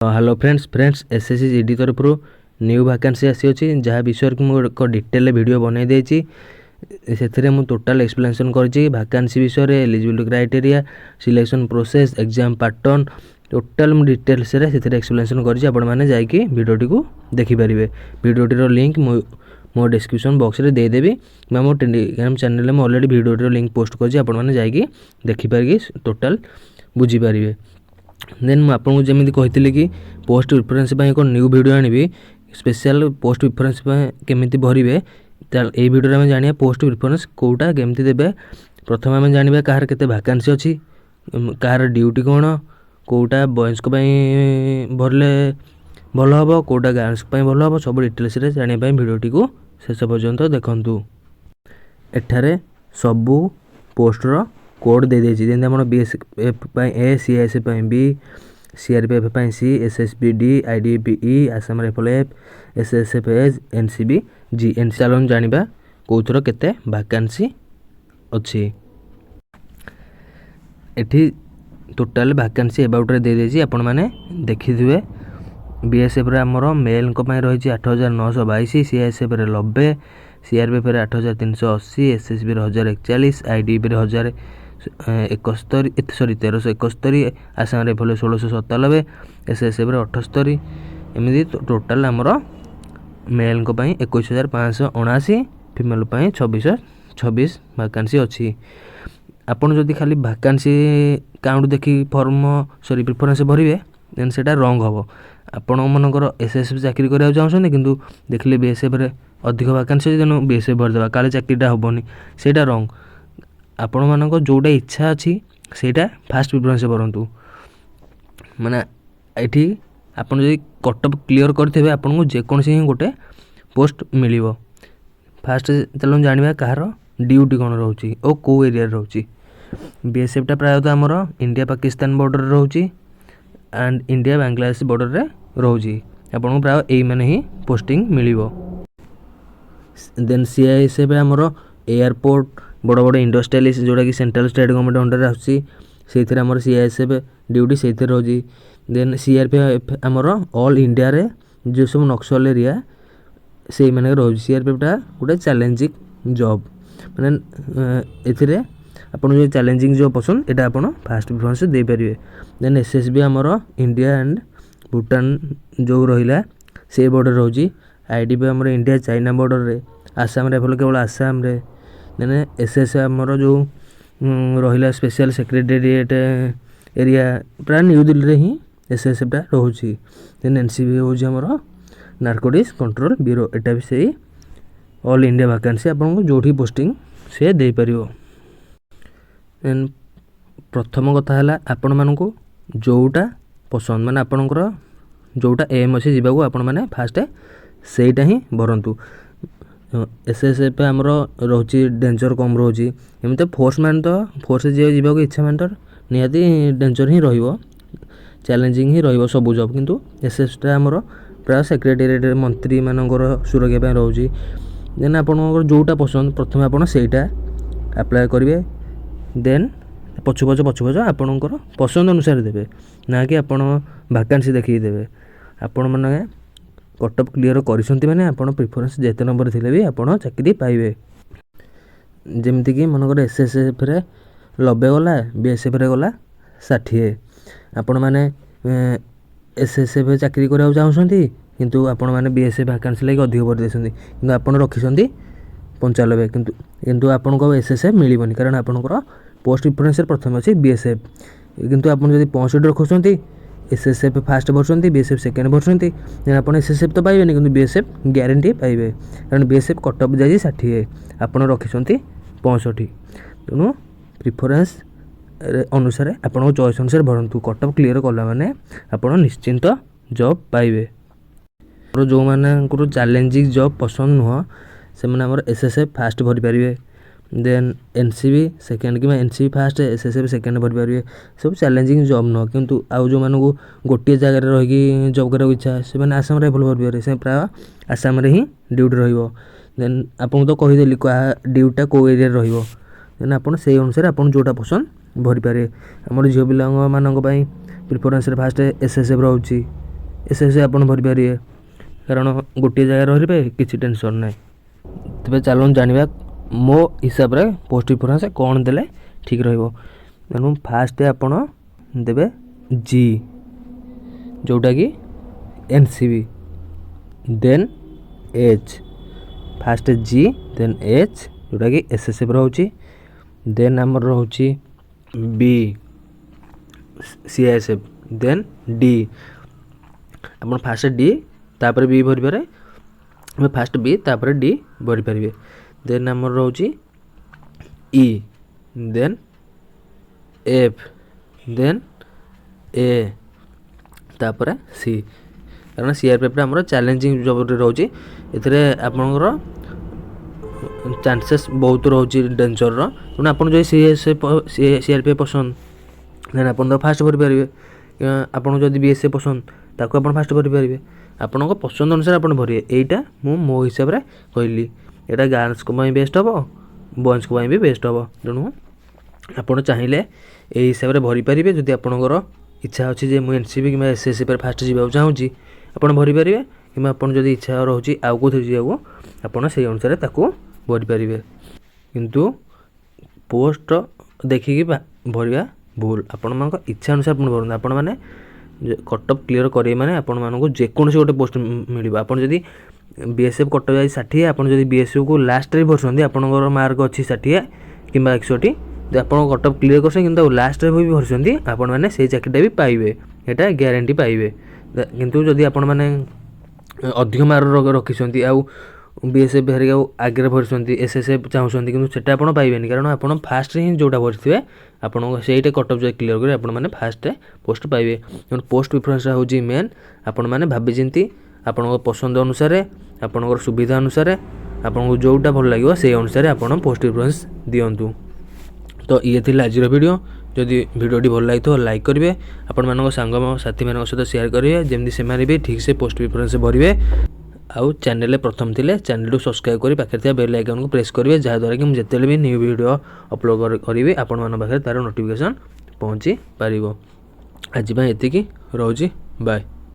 Hello friends SSC GD तरफ new vacancy आसी अच्छी जहाँ विषय को मुझे डिटेल वीडियो बनई देती से टोटाल एक्सप्लेनेशन करी वैकेंसी विषय eligibility criteria selection process exam pattern total मुझे डिटेल्स एक्सप्लेनेशन करी आपण मैंने जाकि वीडियोटी को देखिपारे वीडियोटीर लिंक मो डिस्क्रिप्शन बॉक्स रे देदेवी मो टेलीग्राम चैनल में ऑलरेडी वीडियोटीर लिंक पोस्ट कर आपण मैंने जाकि देखिपारे टोटाल बुझीपारे। देन मुझे आपको जमी कही कि पोस्ट प्रिफरेन्स एक न्यू वीडियो आनी स्पेशल पोस्ट प्रिफरेन्स केमी भरवे ये वीडियो में जाना पोस्ट प्रिफरेन्स कौटा केमती देवे। प्रथम आम जाना कहार केते वैकेंसी अच्छी कहार ड्यूटी कौन कौटा बॉयज़ भरले भल हम कौटा गर्ल्स भल हम सब डिटेल्स जानापी वीडियोटी को शेष पर्यंत देखूँ। एठारे सबू पोस्टर कोड दे देछि जेंति हमर बीएसएफ पई ए सीआईएसएफ पई बी सीआरपीएफ पई C SSB D ITBP E Assam rifle F SSF एज एनसीबी जी एन चलन जानिबा कोथर केते वैकेंसी अछि। एठी टोटल वैकेंसी अबाउट रे दे देछि आपण माने देखिथिबे। बीएसएफ रे हमर मेल को पई रहिछि 8922 सीआईएसएफ रे 90 सीआरपीएफ रे 8380 एसएसबी रे 1041 आईडीपी रे 1371 आसाम राइफल 1697 एसएसएफ रे 78 एमती टोटाल आमर मेल को 21579 फीमेल 2626 वैकेंसी अच्छी। आपन जदि खाली वैकेंसी काउंट देखी फॉर्म सॉरी प्रिफरेंस भरिवे देन सेटा रॉन्ग हम। आपण मनकर एसएसएफ चाकरी करा चाहते किंतु देखले बीएसएफ रे अधिक वैकेंसी तेणु बीएसएफ भरदेवा काले चाकरीटा हेनी सेटा रॉन्ग। आपण मानक जोटा इच्छा अच्छी सेटा फास्ट प्रिफरेंस भरतु माने एठी आपण जदि कटअप क्लियर करथिबे आपन को जेकोसी ही गोटे पोस्ट मिलिबो। फास्ट चलो जानिबा कहार ड्यूटी कोन रहउची ओ को एरिया रहउची। बीएसएफ टा प्रायतः हमर इंडिया पाकिस्तान बॉर्डर रहउची एंड इंडिया बांग्लादेश बॉर्डर रे रहउची आपन को प्राय एई माने ही पोस्टिंग मिलिबो। देन सीआईएसएफ हमर एयरपोर्ट बड़ बड़ इंडस्ट्रियलिस्ट जोटा कि सेंट्रल स्टेट गवर्नमेंट अंडर आसी से आमर सीआईएसएफ ड्यूटी से रोजी। देन सीआरपीएफ आमर ऑल इंडिया रे जो सब नक्सल एरिया से मैंने रोज सीआरपीएफटा गोटे चैलेंजिंग जॉब माने एथिरे आपन जो चैलेंजिंग जॉब पसंद एटा आपन फास्ट प्रिफरेंस दे परिवे। देन एसएसबी आमर इंडिया एंड भूटान जो रहिला से बॉर्डर रोजी। आईडीपी आमर इंडिया चाइना बॉर्डर रे आसाम राइफल केवल आसाम रे। देन एसएस आमर जो रहिला स्पेशल सेक्रेटेरिएट एरिया प्राय न्यू दिल्ली रे ही एसएसएफटा रहउची। देन एनसीबी होउची हमर नारकोटिक्स कंट्रोल ब्यूरो एटा भी सही ऑल इंडिया वैकेंसी आपन को जोठी पोस्टिंग से दे परियो। देन प्रथम कथा हला आपन मानन को जोटा पसंद माने आपनकर जोटा एम अछि जिबा को आपन माने फास्ट सेटा ही भरंतु। एसएसएफ आमर रोची डेंजर कम रोची एमते फोर्स मान तो फोर्स जे जीवा को इच्छा मान तो निहाती डेंजर ही रहिबो चैलेंजिंग ही रहिबो सब जॉब किंतु एसएसटा आमर प्राय सेक्रेटेरिएट मंत्री मानकर सुरक्षा पे रोची। देन आपनकर जोटा पसंद प्रथम आपन सेटा अप्लाई करिवे देन पछु आपनकर पसंद अनुसार देबे ना कि आपन वैकेंसी देखि देबे। आपन माने कटअप क्लियर करिसंती माने आपन प्रिफरेंस जेते नंबर थिले भी आपन चाकरी पाइबे। जेमति कि मनकर एसएसएफ रे 90 गला बीएसएफ रे गला 60 आपन माने एसएसएफ चाकरी करा चाहउसंती किंतु आपन माने बीएसएफ वैकेंसी लागि अधिक भर देसंती किंतु आपन रखिसंती 95 किंतु आपन को एसएसएफ मिलिबनी कारण आपनकर पोस्ट प्रिफरेंस प्रथम अछि बीएसएफ किंतु आपन जदि 65 रखुसंती एसएसएफ फास्ट भरसंती बीएसएफ सेकेंड भरसंती देन आपन एसएसएफ तो पाइबेनी किंतु बीएसएफ ग्यारंटी पाइबे कारण बीएसएफ कटअप जाई 60 आपन रखिसंती 65 तेणु प्रिफरेंस अनुसार आपन चॉइस अनुसार भरंतु कटअप क्लियर कला माने आपन निश्चिंत जॉब पाइबे। और जो माने चैलेंजिंग जॉब पसंद नुह से माने हमर एसएसएफ फास्ट भरि परिबे। देन एनसीबी सेकेंड कि एनसीबी फास्ट एसएसएफ सेकेंड भरि परिबे सब चैलेंजिंग जॉब न किंतु आउ जो मानू गोटे जगह रही जॉब करा इच्छा से मैंने आसाम राइफल भर पारे से प्राय आसाम रे ही ड्यूटी रहिबो। देन आपन तो कहिदेली ड्यूटीटा को एरिया रहिबो देन आपन से अनुसार आपन जोटा पसंद भरि पारे। हमर जियो पिला मानक पई प्रिफरेंस रे फास्ट एसएसएफ रहउची एसएससी आपण भरि पारिबे कारण गोटे जगह रहिबे किछि टेंशन नै। तबे चलून जानिबा मो हिसाब रे पोस्ट प्रिफरेंस कोन देले ठीक रहइबो। तेणु फास्ट आपण देबे जी जोटा कि एनसीबी देन एच फास्ट जी देन एच जोटा कि एसएसएफ रहउची देन हमर रहउची बी सीएसएफ देन डी अपन फास्ट डी तापर बी भरि पारे फास्ट बी तापर डी भरि पारिबे देन हमर रहउची ई देन एफ देन ए तापर सी कारण सीआरपीएफ रे हमर चैलेंजिंग जब रहउची एथरे आपनकर चांसेस बहुत रहउची डेंजर रो तेणु आपन जो सीआरपीएफ पसंद देन आपन तो फास्ट भरि पारिबे आपन जदि बीएसएफ पसंद ताको आपन फास्ट भरि पारिबे आपन को पसंद अनुसार आपन भरिए एटा मो हिसाब रे कहली एटा गर्ल्स को पई बेस्ट हबो बॉयज को पई भी बेस्ट हबो तेणु आपन चाहिए ए हिसाब रे भरि पारिबे जदि आपनकर इच्छा अछि जे मु एनसीबी कि एसएससी पर फास्ट जीवा चाहूची आपन भरि पारिबे कि आपन जदि इच्छा रहउची आउ को जीवा आपन सेही अनुसार ताको भरि पारिबे किंतु पोस्ट देखि कि भरिया भूल आपण मानक इच्छा अनुसार आपण भरन आपण माने कटअप क्लियर करिए माने आपण मानक जे कोनसे गोटे पोस्ट मिलिबा आपण जदि बीएसएफ कटअप जाई 60 आपण जदि बीएसएफ को लास्ट रे भरसंदी आपनकर मार्क अछि 60 किबा 61 जे आपण कटअप क्लियर करसे किंतु लास्ट रे भी भरसंदी आपण माने सेही चाकरीटा भी पाइबे एटा ग्यारंटी पाइबे किंतु जदि आपण माने अधिक मार्क रखिसंती आ बीएसएफ हेरिका आगे भरसंती एसएसएफ चाहूसंती किंतु सेटा आपण पाइबेनी कारण आपण फास्ट रे ही जोटा भरथिबे आपण सेहीटे कटअप जो क्लियर करे आपण माने फास्ट पोस्ट पाइबे पोस्ट प्रिफरेंस होची मेन आपण माने भाबी चिंती आपण पसंद अनुसार आपण सुविधा अनुसार आपण जोटा भल लागिवो सेही अनुसार आपण पोस्ट प्रिफरेंस दियंतु। तो ये थिला आज वीडियो जदि वीडियोटी भल लागि तो लाइक करिवे आपण मानक संग साथी मानक सहित शेयर करिवे जेमि से माने भी ठीक से पोस्ट प्रिफरेंस भरिवे आउ चैनल प्रथम थिले चैनल सब्सक्राइब करी पाखे थिया बेल आइकन को प्रेस करिवे जहा द्वारा कि जेते भी न्यू वीडियो अपलोड करिवे आपण मान पाखे तार नोटिफिकेशन पहुंची पारिबो। आज एतिकी रहउची बाय।